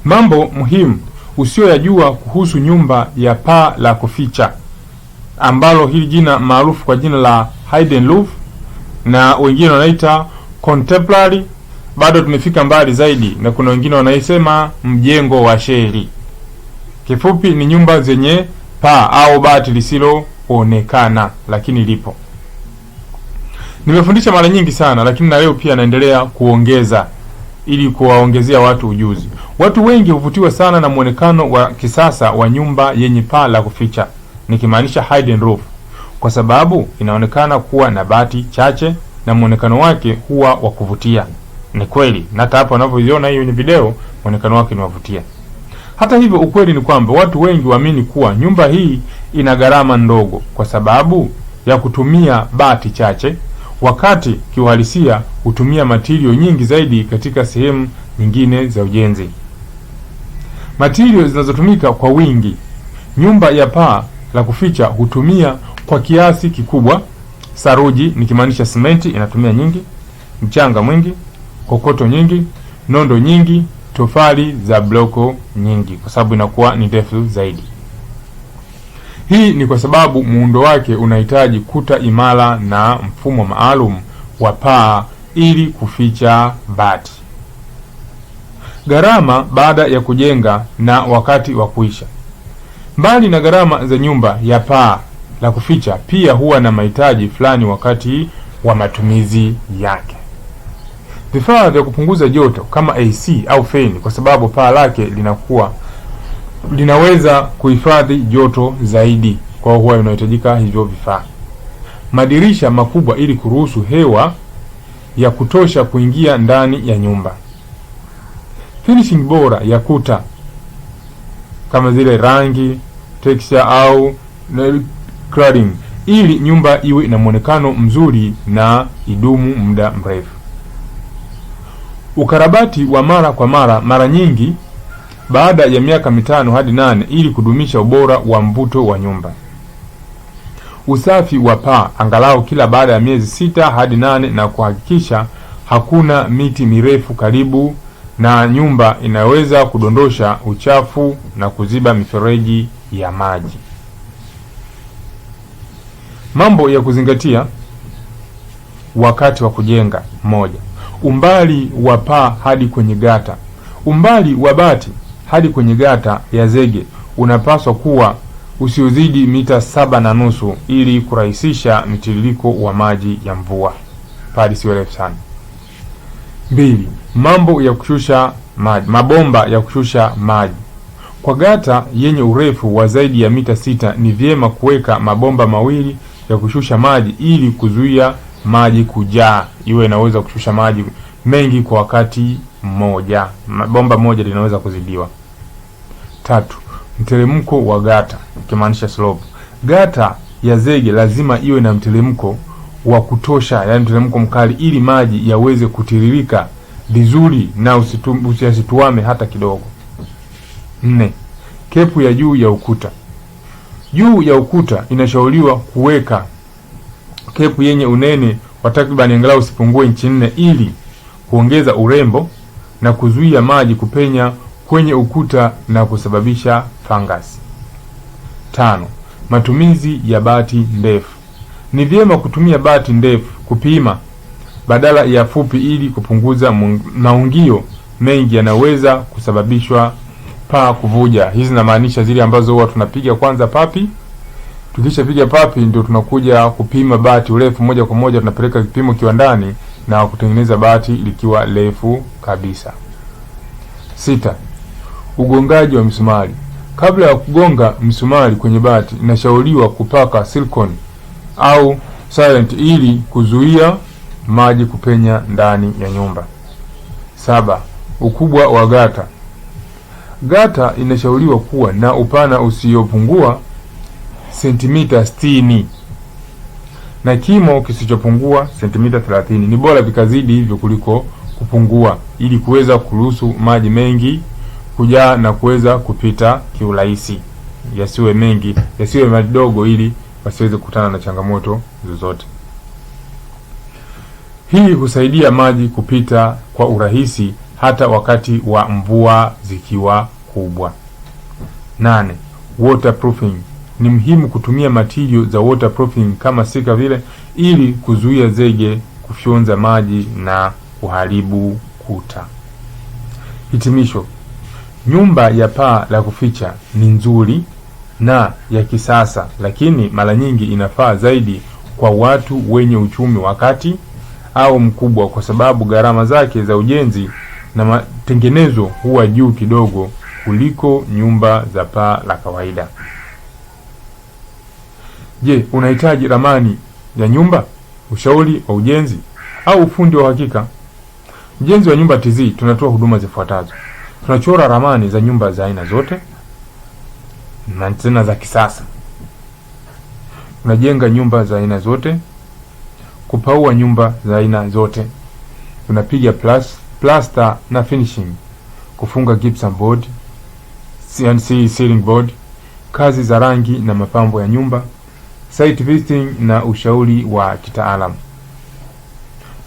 Mambo muhimu usiyoyajua kuhusu nyumba ya paa la kuficha, ambalo hili jina maarufu kwa jina la hidden roof na wengine wanaita contemporary. Bado tumefika mbali zaidi, na kuna wengine wanaisema mjengo wa sheri. Kifupi ni nyumba zenye paa au bati lisiloonekana lakini lipo. Nimefundisha mara nyingi sana, lakini na leo pia naendelea kuongeza ili kuwaongezea watu ujuzi. Watu wengi huvutiwa sana na muonekano wa kisasa wa nyumba yenye paa la kuficha, nikimaanisha hidden roof, kwa sababu inaonekana kuwa na bati chache na muonekano wake huwa wa kuvutia. Ni kweli, na hata hapo unavyoiona hiyo ni video, muonekano wake ni wavutia. Hata hivyo, ukweli ni kwamba watu wengi waamini kuwa nyumba hii ina gharama ndogo kwa sababu ya kutumia bati chache, wakati kiuhalisia hutumia material nyingi zaidi katika sehemu nyingine za ujenzi. Material zinazotumika kwa wingi nyumba ya paa la kuficha hutumia kwa kiasi kikubwa saruji, nikimaanisha simenti inatumia nyingi, mchanga mwingi, kokoto nyingi, nondo nyingi, tofali za bloko nyingi, kwa sababu inakuwa ni ndefu zaidi. Hii ni kwa sababu muundo wake unahitaji kuta imara na mfumo maalum wa paa ili kuficha bati. Gharama baada ya kujenga na wakati wa kuisha. Mbali na gharama za nyumba ya paa la kuficha, pia huwa na mahitaji fulani wakati wa matumizi yake. Vifaa vya kupunguza joto kama AC au feni, kwa sababu paa lake linaweza kuhifadhi joto zaidi, kwa hiyo huwa inahitajika hivyo vifaa. Madirisha makubwa ili kuruhusu hewa ya kutosha kuingia ndani ya nyumba. Finishing bora ya kuta kama zile rangi, texture au cladding, ili nyumba iwe na muonekano mzuri na idumu muda mrefu. Ukarabati wa mara kwa mara nyingi baada ya miaka 5 hadi 8 ili kudumisha ubora wa mvuto wa nyumba. Usafi wa paa angalau kila baada ya miezi 6 hadi 8 na kuhakikisha hakuna miti mirefu karibu na nyumba inaweza kudondosha uchafu na kuziba mifereji ya maji. Mambo ya kuzingatia wakati wa kujenga. 1. Umbali wa paa hadi kwenye gata. Umbali wa bati hadi kwenye gata ya zege unapaswa kuwa usiozidi mita 7.5 ili kurahisisha mtiririko wa maji ya mvua. Paa siwe refu sana. 2. Mambo ya kushusha maji. Mabomba ya kushusha maji. Kwa gata yenye urefu wa zaidi ya mita 6 ni vyema kuweka mabomba mawili ya kushusha maji ili kuzuia maji kujaa, iwe inaweza kushusha maji mengi kwa wakati mmoja. Bomba moja linaweza kuzidiwa. 3. Mteremko wa gata, ikimaanisha slope. Gata ya zege lazima iwe na mteremko wa kutosha, yani mteremko mkali, ili maji yaweze kutiririka vizuri na usituame hata kidogo. 4. Kepu ya juu ya ukuta. Juu ya ukuta inashauriwa kuweka kepu yenye unene wa takriban angalau usipungue inchi 4 ili kuongeza urembo na kuzuia maji kupenya kwenye ukuta na kusababisha fungus. 5. Matumizi ya bati ndefu. Ni vyema kutumia bati ndefu kupima badala ya fupi ili kupunguza maungio mengi yanaweza kusababishwa paa kuvuja. Hizi zinamaanisha zile ambazo huwa tunapiga kwanza papi. Tukishapiga papi ndio tunakuja kupima bati urefu moja kwa moja, tunapeleka vipimo kiwandani na kutengeneza bati likiwa refu kabisa. 6. Ugongaji wa misumari. Kabla ya kugonga msumari kwenye bati, inashauriwa kupaka silicone au sealant ili kuzuia maji kupenya ndani ya nyumba. 7. Ukubwa wa gata. Gata inashauriwa kuwa na upana usiopungua sentimita 60 na kimo kisichopungua sentimita 30. Ni bora vikazidi hivyo kuliko kupungua, ili kuweza kuruhusu maji mengi kujaa na kuweza kupita kiurahisi. Yasiwe mengi, yasiwe madogo, ili wasiweze kukutana na changamoto zozote. Hii husaidia maji kupita kwa urahisi hata wakati wa mvua zikiwa kubwa. 8. Waterproofing. Ni muhimu kutumia material za waterproofing kama sika vile ili kuzuia zege kufyonza maji na kuharibu kuta. Hitimisho. Nyumba ya paa la kuficha ni nzuri na ya kisasa, lakini mara nyingi inafaa zaidi kwa watu wenye uchumi wa kati au mkubwa, kwa sababu gharama zake za ujenzi na matengenezo huwa juu kidogo kuliko nyumba za paa la kawaida. Je, unahitaji ramani ya nyumba, ushauri wa ujenzi au ufundi wa hakika? Ujenzi wa Nyumba TZ tunatoa huduma zifuatazo. Tunachora ramani za nyumba za aina zote na tena za kisasa. Tunajenga nyumba za aina zote, kupaua nyumba za aina zote. Tunapiga plaster na finishing, kufunga gypsum board, CNC ceiling board, kazi za rangi na mapambo ya nyumba, site visiting na ushauri wa kitaalamu.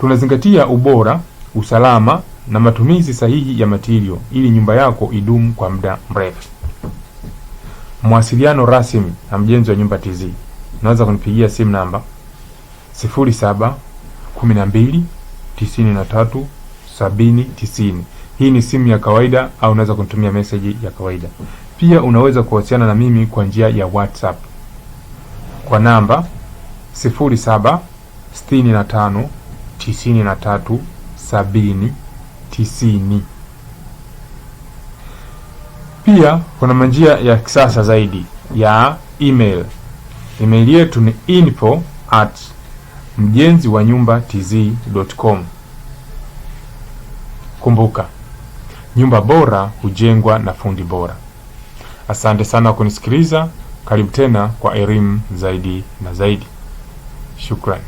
Tunazingatia ubora, usalama na matumizi sahihi ya material ili nyumba yako idumu kwa muda mrefu. Mawasiliano rasmi na mjenzi wa Nyumba TZ. Unaweza kunipigia simu namba 07 12 93 70 90. Hii ni simu ya kawaida au unaweza kunitumia message ya kawaida. Pia unaweza kuwasiliana na mimi kwa njia ya WhatsApp kwa namba 07 65 93 70 90. Pia kuna njia ya kisasa zaidi ya email. Email yetu ni info@mjenziwanyumbatz.com. Kumbuka, nyumba bora hujengwa na fundi bora. Asante sana kunisikiliza. Karibu tena kwa elimu zaidi na zaidi. Shukrani.